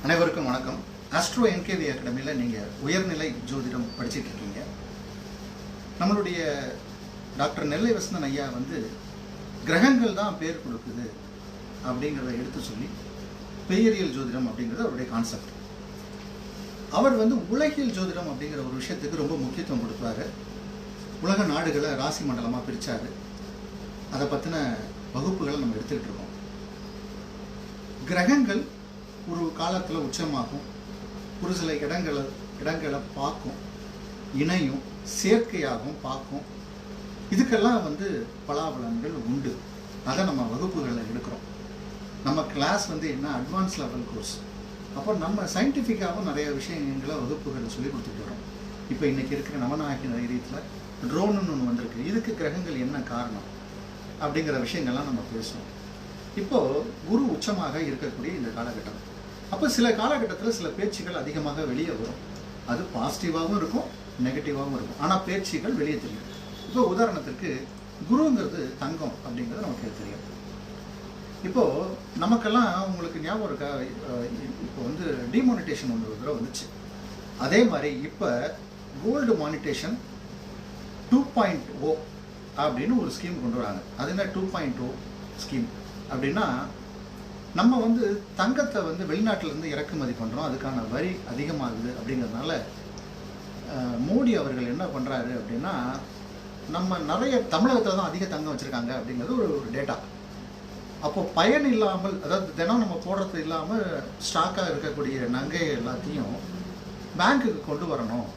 அனைவருக்கும் வணக்கம். Astro NKV அகாடமியில் நீங்கள் உயர்நிலை ஜோதிடம் படிச்சுட்டு இருக்கீங்க. நம்மளுடைய டாக்டர் நெல்லை வசந்தன் ஐயா கிரகங்கள் தான் பேர் கொடுக்குது அப்படிங்கிறத எடுத்து சொல்லி பெயரியல் ஜோதிடம் அப்படிங்கிறது அவருடைய கான்செப்ட். அவர் உலகியல் ஜோதிடம் அப்படிங்கிற ஒரு விஷயத்துக்கு ரொம்ப முக்கியத்துவம் கொடுத்தாரு. உலக நாடுகளை ராசி மண்டலமாக பிரித்தார். அதை பற்றின வகுப்புகளை நம்ம எடுத்துக்கிட்டு இருக்கோம். கிரகங்கள் ஒரு காலத்தில் உச்சமாகும், ஒரு சில இடங்களை பார்க்கும், இணையும், சேர்க்கையாகவும் பார்க்கும். இதுக்கெல்லாம் பலாபலன்கள் உண்டு. அதை நம்ம வகுப்புகளில் எடுக்கிறோம். நம்ம கிளாஸ் என்ன அட்வான்ஸ் லெவல் கோர்ஸ். அப்போ நம்ம சயின்டிஃபிக்காகவும் நிறைய விஷயங்களை வகுப்புகளில் சொல்லி கொடுத்துட்டு வரோம். இப்போ இன்றைக்கி இருக்கிற நவநாயக தைரியத்தில் ட்ரோனுன்னு ஒன்று வந்திருக்கு. இதுக்கு கிரகங்கள் என்ன காரணம் அப்படிங்கிற விஷயங்கள்லாம் நம்ம பேசுவோம். இப்போது குரு உச்சமாக இருக்கக்கூடிய இந்த காலகட்டம். அப்போ சில காலகட்டத்தில் சில பேச்சுகள் அதிகமாக வெளியே வரும். அது பாசிட்டிவாகவும் இருக்கும், நெகட்டிவாகவும் இருக்கும். ஆனால் பேச்சுகள் வெளியே தெரியும். இப்போ உதாரணத்துக்கு குருங்கிறது தங்கம் அப்படிங்கிறது நமக்கு தெரியும். இப்போது நமக்கெல்லாம் உங்களுக்கு ஞாபகம் இருக்கா, இப்போ டிமானிட்டேஷன் ஒன்று தடவை வந்துச்சு. அதே மாதிரி இப்போ கோல்டு மானிட்டேஷன் 2.0 அப்படின்னு ஒரு ஸ்கீம் கொண்டு வராங்க. அது என்ன 2.0 ஸ்கீம் அப்படின்னா, நம்ம தங்கத்தை வெளிநாட்டிலேருந்து இறக்குமதி பண்ணுறோம். அதுக்கான வரி அதிகமாகுது. அப்படிங்கிறதுனால மோடி அவர்கள் என்ன பண்ணுறாரு அப்படின்னா, நம்ம நிறைய தமிழகத்தில் தான் அதிக தங்கம் வச்சுருக்காங்க அப்படிங்கிறது ஒரு டேட்டா. அப்போது பயன் இல்லாமல், அதாவது தினம் நம்ம போடுறது இல்லாமல் ஸ்டாக்காக இருக்கக்கூடிய நகை எல்லாத்தையும் பேங்க்குக்கு கொண்டு வரணும்,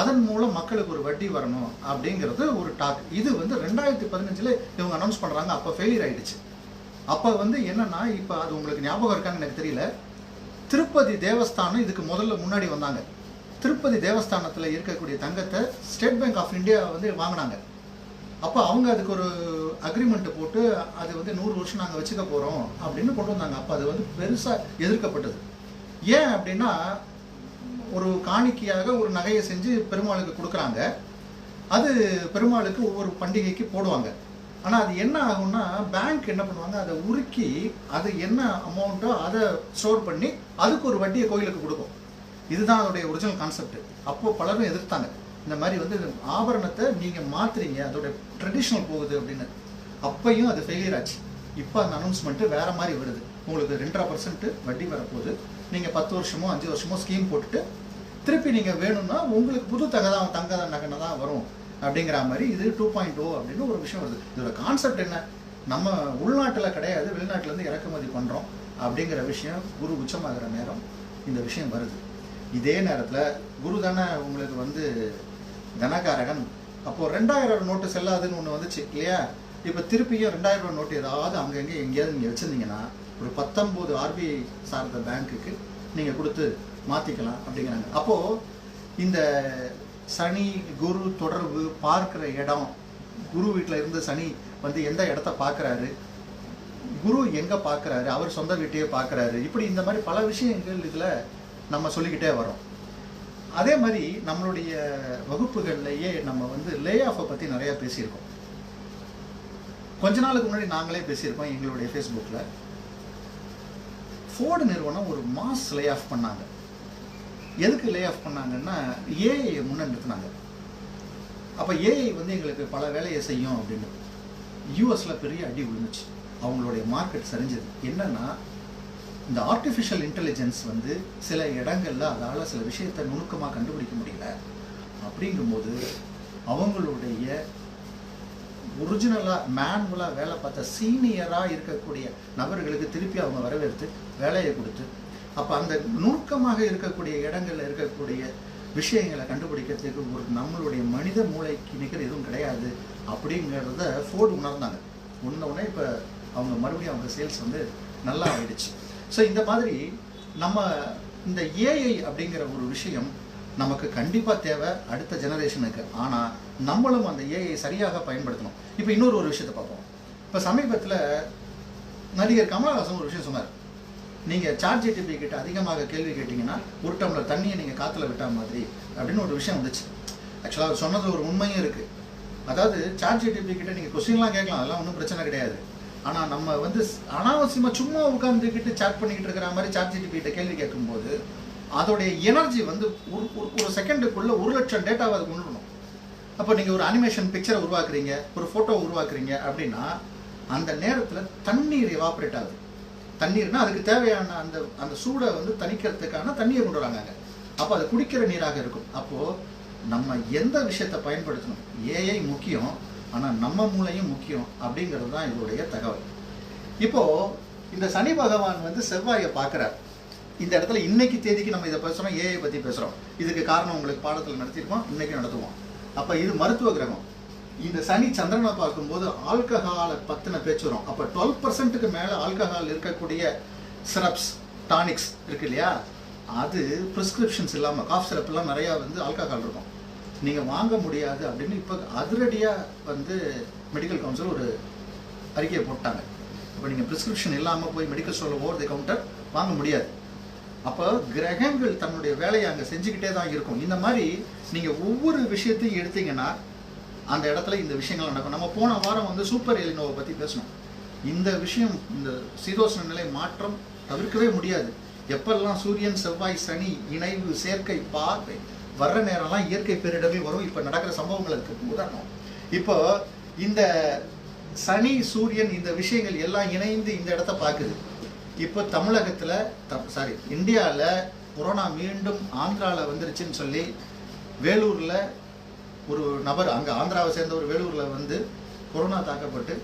அதன் மூலம் மக்களுக்கு ஒரு வட்டி வரணும் அப்படிங்கிறது ஒரு டாக். இது 2015 இவங்க அனௌன்ஸ் பண்ணுறாங்க. அப்போ ஃபெயிலியர் ஆகிடுச்சு. அப்போ என்னன்னா, இப்போ அது உங்களுக்கு ஞாபகம் இருக்கான்னு எனக்கு தெரியல, திருப்பதி தேவஸ்தானம் இதுக்கு முன்னாடி வந்தாங்க. திருப்பதி தேவஸ்தானத்தில் இருக்கக்கூடிய தங்கத்தை ஸ்டேட் பேங்க் ஆஃப் இந்தியா வாங்கினாங்க. அப்போ அவங்க அதுக்கு ஒரு அக்ரிமெண்ட் போட்டு அது 100 வருஷம் நாங்கள் வச்சுக்க போகிறோம் அப்படின்னு கொண்டு வந்தாங்க. அப்போ அது பெருசாக எதிர்க்கப்பட்டது. ஏன் அப்படின்னா, ஒரு காணிக்கையாக ஒரு நகையை செஞ்சு பெருமாளுக்கு கொடுக்குறாங்க. அது பெருமாளுக்கு ஒவ்வொரு பண்டிகைக்கு போடுவாங்க. ஆனால் அது என்ன ஆகும்னா, பேங்க் என்ன பண்ணுவாங்க, அதை உருக்கி அது என்ன அமௌண்ட்டோ அதை ஸ்டோர் பண்ணி அதுக்கு ஒரு வட்டியை கோயிலுக்கு கொடுக்கும். இதுதான் அதோடைய ஒரிஜினல் கான்செப்ட். அப்போது பலரும் எதிர்த்தாங்க, இந்த மாதிரி ஆபரணத்தை நீங்கள் மாற்றுறீங்க, அதோடைய ட்ரெடிஷ்னல் போகுது அப்படின்னு. அப்பையும் அது ஃபெயிலியர் ஆச்சு. இப்போ அந்த அனௌன்ஸ்மெண்ட்டு வேறு மாதிரி வருது. உங்களுக்கு 2.5% வட்டி வரப்போகுது. நீங்கள் 10 வருஷமோ 5 வருஷமோ ஸ்கீம் போட்டுட்டு திருப்பி நீங்கள் வேணும்னா உங்களுக்கு புது தங்க நகை தான் வரும் அப்படிங்கிற மாதிரி இது 2.0 அப்படின்னு ஒரு விஷயம் வருது. இதோட கான்செப்ட் என்ன, நம்ம உள்நாட்டில் கிடையாது, வெளிநாட்டிலேருந்து இறக்குமதி பண்ணுறோம் அப்படிங்கிற விஷயம். குரு உச்சமாகிற நேரம் இந்த விஷயம் வருது. இதே நேரத்தில் குரு தானே உங்களுக்கு தனகாரகன். அப்போது 2000 நோட்டு செல்லாதுன்னு ஒன்று வந்துச்சு இல்லையா? இப்போ திருப்பியும் 2000 நோட்டு ஏதாவது அங்கங்கே எங்கேயாவது நீங்கள் வச்சுருந்தீங்கன்னா ஒரு 19 ஆர்பிஐ சார்ந்த பேங்க்குக்கு நீங்கள் கொடுத்து மாற்றிக்கலாம் அப்படிங்கிறாங்க. அப்போது இந்த சனி குரு தொடர்பு பார்க்குற இடம், குரு வீட்டில் இருந்து சனி எந்த இடத்த பார்க்குறாரு, குரு எங்கே பார்க்குறாரு, அவர் சொந்த வீட்டையே பார்க்குறாரு, இப்படி இந்த மாதிரி பல விஷயங்கள் இதில் நம்ம சொல்லிக்கிட்டே வரோம். அதே மாதிரி நம்மளுடைய வகுப்புகள்லையே நம்ம லே ஆஃபை பற்றி நிறையா பேசியிருக்கோம். கொஞ்ச நாளுக்கு முன்னாடி நாங்களே பேசியிருக்கோம் எங்களுடைய ஃபேஸ்புக்கில். ஃபோர்டு நிறுவனம் ஒரு மாஸ் லே ஆஃப் பண்ணாங்க. எதுக்கு லே ஆஃப் பண்ணாங்கன்னா, ஏஐ முன்னெடுத்துனாங்க. அப்போ ஏஐ எங்களுக்கு பல வேலையை செய்யும் அப்படின்னு யூஎஸில் பெரிய அடி விழுந்துச்சு. அவங்களுடைய மார்க்கெட் சரிஞ்சது. என்னன்னா, இந்த ஆர்டிஃபிஷியல் இன்டெலிஜென்ஸ் சில இடங்களில் அதால் சில விஷயத்தை நுணுக்கமாக கண்டுபிடிக்க முடியல. அப்படிங்கும்போது அவங்களுடைய ஒரிஜினலாக மேனுவலாக வேலை பார்த்த சீனியராக இருக்கக்கூடிய நபர்களுக்கு திருப்பி அவங்க வரவேற்று வேலையை கொடுத்து, அப்போ அந்த நுணுக்கமாக இருக்கக்கூடிய இடங்களில் இருக்கக்கூடிய விஷயங்களை கண்டுபிடிக்கிறதுக்கு ஒரு நம்மளுடைய மனித மூளைக்கு நிற்கிற எதுவும் கிடையாது அப்படிங்கிறத ஃபோர்டு உணர்ந்தாங்க. உடனே இப்போ அவங்க மறுபடியும் அவங்க சேல்ஸ் நல்லா ஆயிடுச்சு. ஸோ இந்த மாதிரி நம்ம இந்த ஏஐ அப்படிங்கிற ஒரு விஷயம் நமக்கு கண்டிப்பாக தேவை அடுத்த ஜெனரேஷனுக்கு. ஆனால் நம்மளும் அந்த ஏஐ சரியாக பயன்படுத்தணும். இப்போ இன்னொரு விஷயத்தை பார்ப்போம். இப்போ சமீபத்தில் நடிகர் கமலஹாசன் ஒரு விஷயம் சொன்னார். நீங்கள் சாட்ஜிடிபி கிட்ட அதிகமாக கேள்வி கேட்டிங்கன்னா ஒரு டம்ளர் தண்ணியை நீங்கள் காற்றுல விட்டா மாதிரி அப்படின்னு ஒரு விஷயம் வந்துச்சு. ஆக்சுவலாக அவர் சொன்னது ஒரு உண்மையும் இருக்குது. அதாவது சாட்ஜிடிபி கிட்ட நீங்கள் கொஸ்டின்லாம் கேட்கலாம், அதெல்லாம் ஒன்றும் பிரச்சனை கிடையாது. ஆனால் நம்ம வந்து அனாவசியமாக சும்மா உட்காந்துக்கிட்டு சாட் பண்ணிக்கிட்டு இருக்கிற மாதிரி சாட் ஜிபிகிட்ட கேள்வி கேட்கும்போது அதோடைய எனர்ஜி வந்து ஒரு செகண்டுக்குள்ள 1,00,000 டேட்டாவை அது கொண்டு வரணும். அப்போ நீங்கள் ஒரு அனிமேஷன் பிக்சரை உருவாக்குறீங்க, ஒரு ஃபோட்டோ உருவாக்குறீங்க அப்படின்னா அந்த நேரத்தில் தண்ணீர் எவாப்ரேட் ஆகுது. தண்ணீர்னா அதுக்கு தேவையான அந்த அந்த சூடை வந்து தணிக்கிறதுக்கான தண்ணியை கொண்டு வராங்க. அப்போ அது குடிக்கிற நீராக இருக்கும். அப்போது நம்ம எந்த விஷயத்தை பயன்படுத்தணும், ஏஐ முக்கியம், ஆனால் நம்ம மூளையும் முக்கியம் அப்படிங்கிறது தான் இதோடைய தகவல். இப்போது இந்த சனி பகவான் வந்து செவ்வாயை பார்க்குறார். இந்த இடத்துல இன்னைக்கு தேதிக்கு நம்ம இதை பேசுகிறோம், ஏஐ பற்றி பேசுகிறோம். இதுக்கு காரணம் உங்களுக்கு பாடத்தில் நடத்தியிருக்கோம், இன்னைக்கு நடத்துவோம். அப்போ இது மருத்துவ கிரகம். இந்த சனி சந்திரனை பார்க்கும்போது ஆல்கஹாலை பற்றின பேச்சு வரும். அப்போ 12% மேலே ஆல்கஹால் இருக்கக்கூடிய சிரப்ஸ், டானிக்ஸ் இருக்கு இல்லையா, அது ப்ரிஸ்கிரிப்ஷன்ஸ் இல்லாமல் காஃப் சிரப்லாம் நிறையா வந்து ஆல்கஹால் இருக்கும், நீங்கள் வாங்க முடியாது அப்படின்னு இப்போ அதிரடியாக வந்து மெடிக்கல் கவுன்சில் ஒரு அறிக்கையை போட்டாங்க. இப்போ நீங்கள் ப்ரிஸ்கிரிப்ஷன் இல்லாமல் போய் மெடிக்கல் ஸ்டோரில் ஓவர் தி கவுண்டர் வாங்க முடியாது. அப்போ கிரகங்கள் தன்னுடைய வேலையை அங்கே செஞ்சுக்கிட்டே தான் இருக்கும். இந்த மாதிரி நீங்கள் ஒவ்வொரு விஷயத்தையும் எடுத்தீங்கன்னா அந்த இடத்துல இந்த விஷயங்கள் நடக்கும். நம்ம போன வாரம் வந்து சூப்பர் எலினோவை பற்றி பேசணும். இந்த விஷயம், இந்த சீதோஷ்ண நிலை மாற்றம் தவிர்க்கவே முடியாது. எப்பெல்லாம் சூரியன் செவ்வாய் சனி இணைவு சேர்க்கை பார்வை வர்ற நேரம்லாம் இயற்கை பேரிடர்கள் வரும். இப்போ நடக்கிற சம்பவங்கள் இருக்கு உதாரணம். இப்போ இந்த சனி சூரியன் இந்த விஷயங்கள் எல்லாம் இணைந்து இந்த இடத்த பார்க்குது. இப்போ தமிழகத்தில் இந்தியாவில் கொரோனா மீண்டும் ஆந்திராவில் வந்துருச்சுன்னு சொல்லி வேலூரில் ஒரு நபர், அங்கே ஆந்திராவை சேர்ந்த ஒரு வேலூரில் வந்து கொரோனா தாக்கப்பட்டு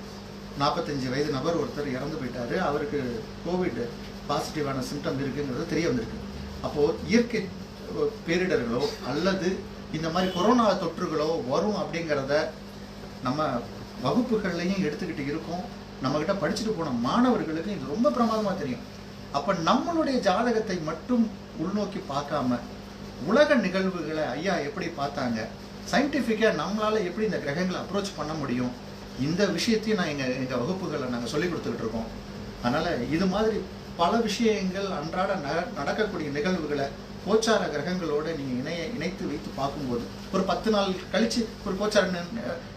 45 வயது நபர் ஒருத்தர் இறந்து போயிட்டாரு. அவருக்கு கோவிட் பாசிட்டிவான சிம்டம் இருக்குங்கிறது தெரிய வந்திருக்கு. அப்போது இயற்கை பேரிடர்களோ அல்லது இந்த மாதிரி கொரோனா தொற்றுகளோ வரும் அப்படிங்கிறத நம்ம வகுப்புகள்லையும் எடுத்துக்கிட்டு இருக்கோம். நம்மக்கிட்ட படிச்சுட்டு போன மாணவர்களுக்கு இது ரொம்ப பிரமாதமாக தெரியும். அப்போ நம்மளுடைய ஜாதகத்தை மட்டும் உள்நோக்கி பார்க்காம உலக நிகழ்வுகளை ஐயா எப்படி பார்த்தாங்க, சயின்டிஃபிக்காக நம்மளால் எப்படி இந்த கிரகங்களை அப்ரோச் பண்ண முடியும், இந்த விஷயத்தையும் நான் எங்கள் வகுப்புகளை நாங்கள் சொல்லி கொடுத்துக்கிட்டு இருக்கோம். அதனால் இது மாதிரி பல விஷயங்கள் அன்றாட நடக்கக்கூடிய நிகழ்வுகளை கோச்சார கிரகங்களோடு நீங்கள் இணைத்து வைத்து பார்க்கும்போது ஒரு 10 நாள் கழித்து ஒரு கோச்சார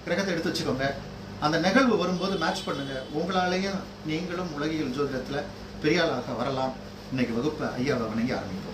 கிரகத்தை எடுத்து வச்சுக்கோங்க. அந்த நிகழ்வு வரும்போது மேட்ச் பண்ணுங்கள். உங்களாலேயும் நீங்களும் உலகியல் ஜோதிடத்தில் பெரிய ஆளாக வரலாம். இன்னைக்கு வகுப்பை ஐயாவை வணங்கி ஆரம்பிப்போம்.